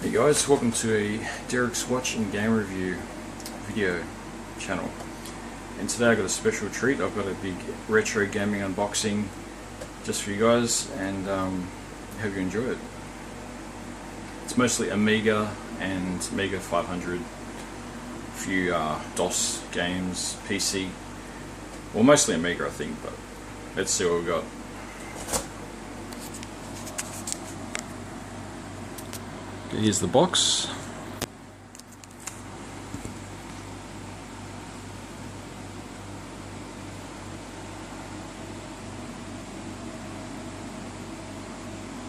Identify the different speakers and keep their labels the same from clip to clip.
Speaker 1: Hey guys, welcome to a Derek's Watch and Game Review video channel. And today I've got a special treat. I've got a big retro gaming unboxing just for you guys, and hope you enjoy it. It's mostly Amiga and Mega 500, a few DOS games, PC, well mostly Amiga I think, but let's see what we've got. Here's the box.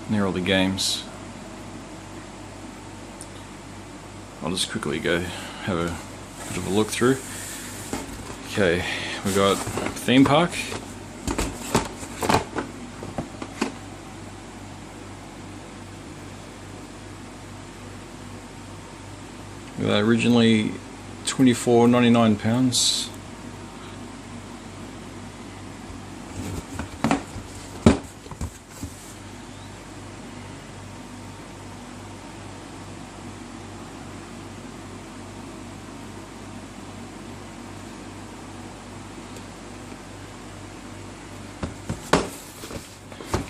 Speaker 1: And here are all the games. I'll just quickly go have a bit of a look through. Okay, we've got Theme Park. Originally £24.99.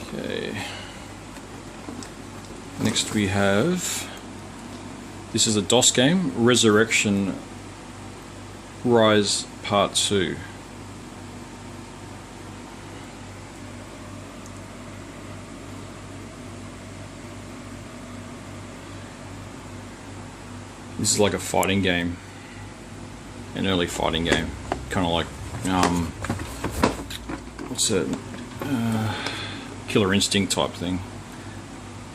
Speaker 1: Okay. Next we have, this is a DOS game, Resurrection Rise Part 2. This is like a fighting game, an early fighting game, kind of like, what's it, Killer Instinct type thing,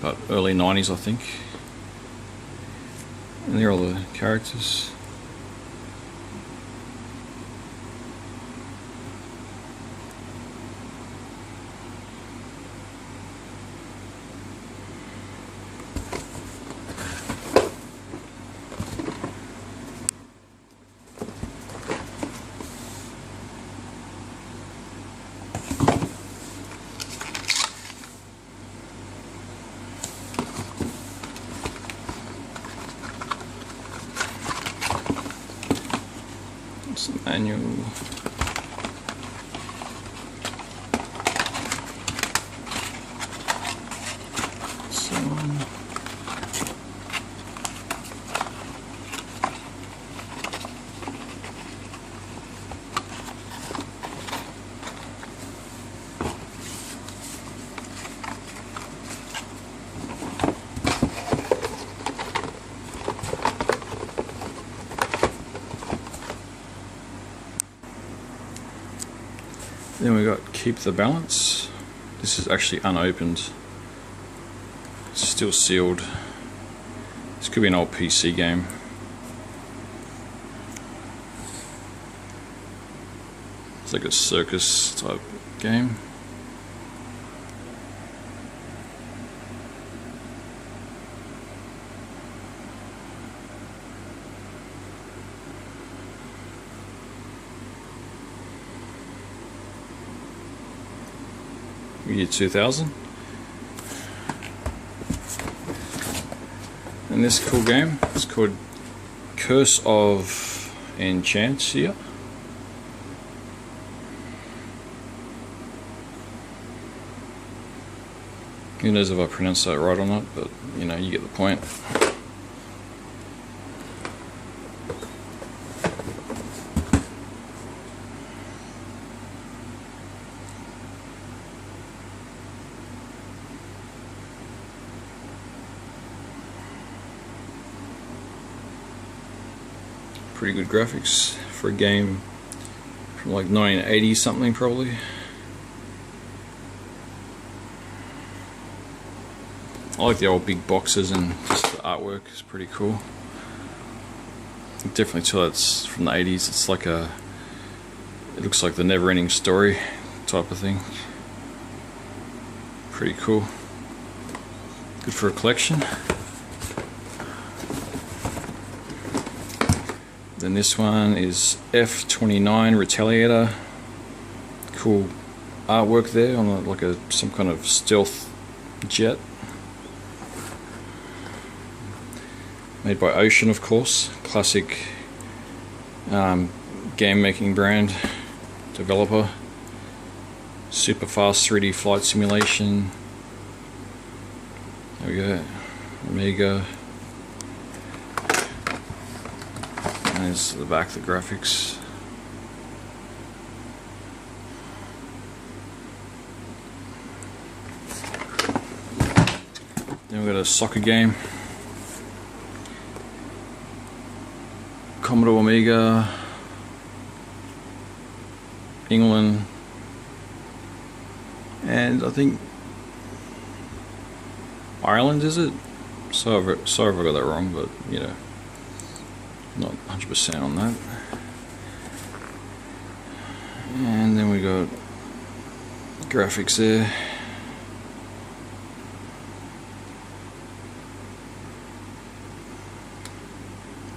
Speaker 1: but early 90s I think. And there are all the characters. Manual. Then we got Keep the Balance. This is actually unopened. It's still sealed. This could be an old PC game. It's like a circus type game. Year 2000. And this cool game, it's called Curse of Enchantia. Who knows if I pronounced that right or not, but you know, you get the point. Pretty good graphics for a game from like 1980 something probably. I like the old big boxes, and just the artwork is pretty cool. I can definitely tell it's from the 80s. It's like it looks like the never-ending story type of thing. Pretty cool. Good for a collection. Then this one is F-29 Retaliator. Cool artwork there on like some kind of stealth jet. made by Ocean, of course, classic game making brand, developer. Super fast 3D flight simulation. There we go, Amiga. And there's the back, the graphics. Then we've got a soccer game. Commodore Amiga, England, and I think Ireland, is it? Sorry if I got that wrong, but you know, not 100% on that. And then we got graphics there.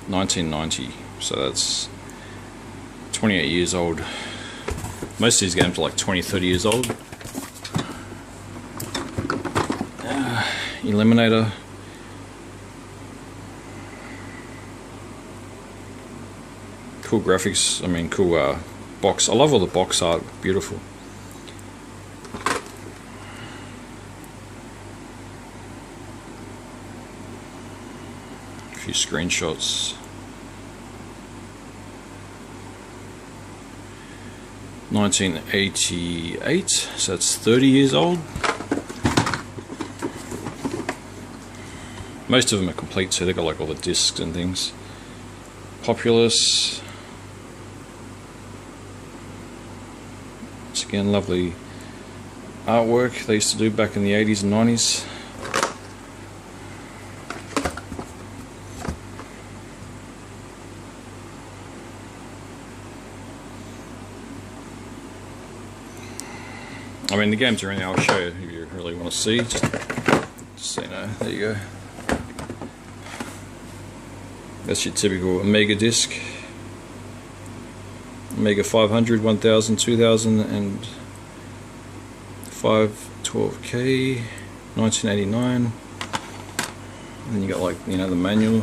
Speaker 1: $19.90, so that's 28 years old. Most of these games are like 20-30 years old. Eliminator. Cool graphics, I mean cool box. I love all the box art, beautiful. A few screenshots. 1988, so that's 30 years old. Most of them are complete, so they've got like all the discs and things. Populous. Once again, lovely artwork they used to do back in the 80s and 90s. I mean, the games are in there. I'll show you if you really want to see. Just so you know, there you go. That's your typical Amiga disc. Amiga 500, 1000, 2000, and 512K, 1989. And then you got, like, you know, the manual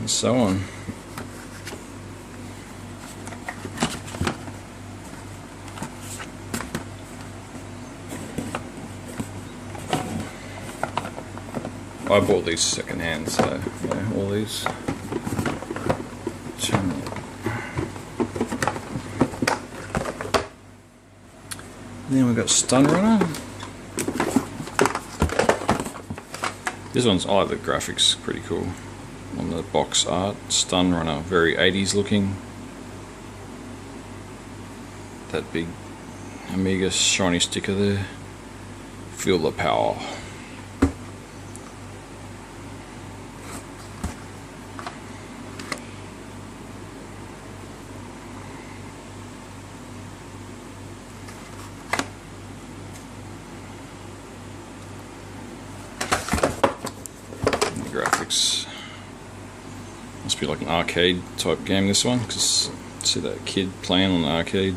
Speaker 1: and so on. I bought these second hand, so you know, all these. Then we've got Stun Runner. This one's, I like the graphics, pretty cool on the box art. Stun Runner, very 80s looking. That big Amiga shiny sticker there. Feel the power. Graphics. Must be like an arcade type game, this one, because see that kid playing on the arcade.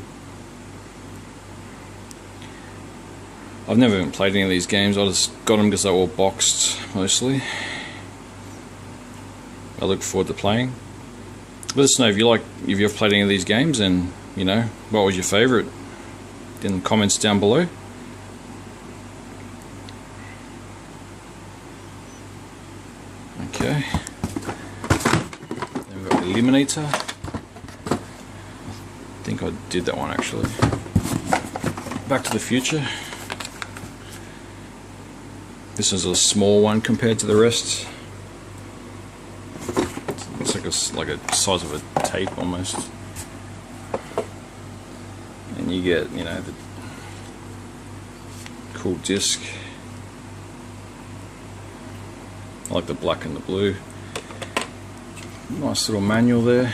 Speaker 1: I've never even played any of these games. I just got them because they're all boxed mostly. I look forward to playing. Let us know if you've played any of these games, and you know, what was your favourite in the comments down below. Okay, then we've got Eliminator. I think I did that one actually. Back to the Future. This is a small one compared to the rest. It's like a size of a tape almost. And you get, you know, the cool disc. I like the black and the blue. Nice little manual there.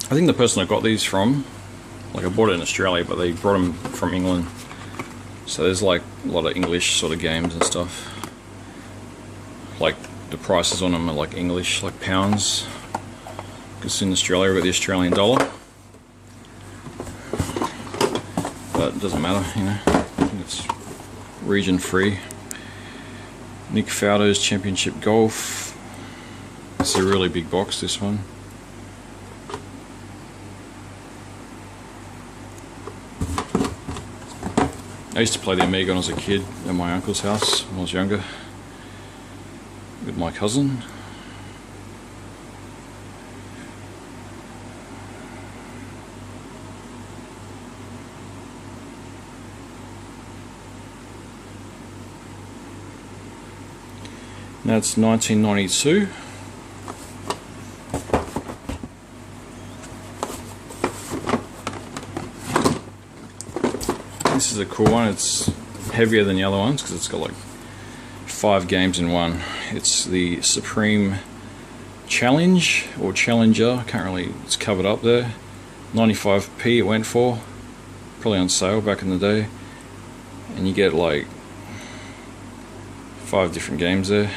Speaker 1: I think the person I got these from Like I bought it in Australia, but they brought them from England. So there's like a lot of English sort of games and stuff. Like the prices on them are like English, like pounds. Because in Australia we've got the Australian dollar. But it doesn't matter, you know. I think it's region free. Nick Fowdo's Championship Golf. It's a really big box, this one. I used to play the Amiga when I was a kid at my uncle's house when I was younger with my cousin. Now it's 1992. This is a cool one. It's heavier than the other ones because it's got like 5 games in one. It's the Supreme Challenge or Challenger. Can't really. It's covered up there. 95p it went for. Probably on sale back in the day. And you get like 5 different games there.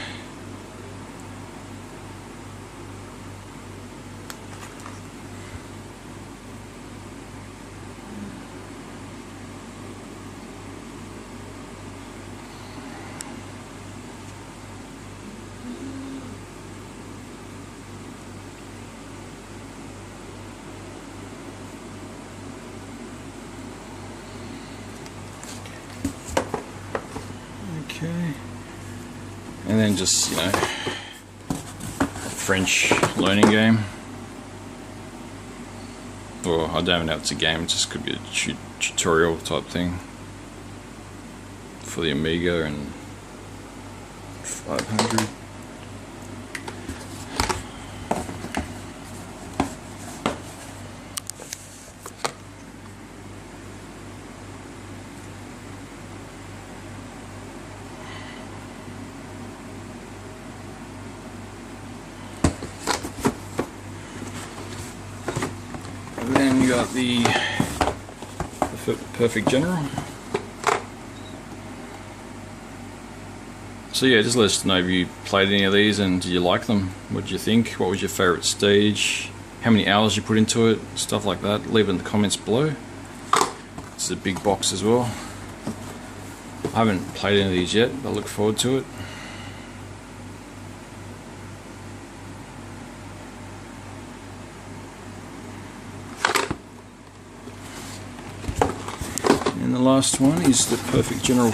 Speaker 1: Okay, and then just, you know, French learning game. Or I don't even know if it's a game, it just could be a tutorial type thing for the Amiga and 500. And then you got the Perfect General. So yeah, just let us know if you played any of these and did you like them? What did you think? What was your favourite stage? How many hours you put into it? Stuff like that. Leave it in the comments below. This is a big box as well. I haven't played any of these yet, but I look forward to it. And the last one is the Perfect General.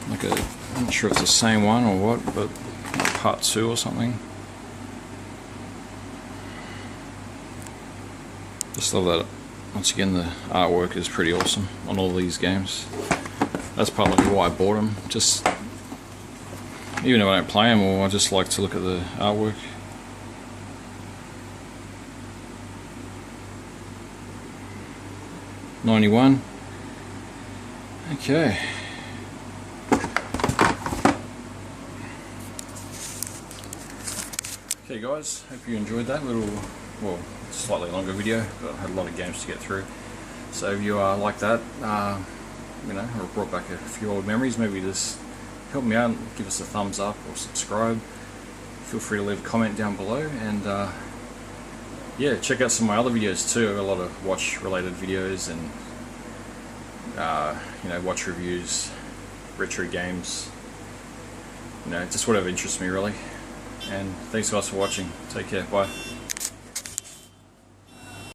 Speaker 1: Like I'm not sure if it's the same one or what, but part 2 or something. Just love that. Once again, the artwork is pretty awesome on all these games. That's partly why I bought them. Just even if I don't play them, or I just like to look at the artwork. '91. Okay. Okay guys, hope you enjoyed that little, well, slightly longer video, but I had a lot of games to get through. So if you like that, you know, or brought back a few old memories, maybe just help me out and give us a thumbs up or subscribe. Feel free to leave a comment down below, and yeah, check out some of my other videos too. I've got a lot of watch related videos and you know, watch reviews, retro games, you know, just whatever interests me really. And thanks guys for watching. Take care, bye.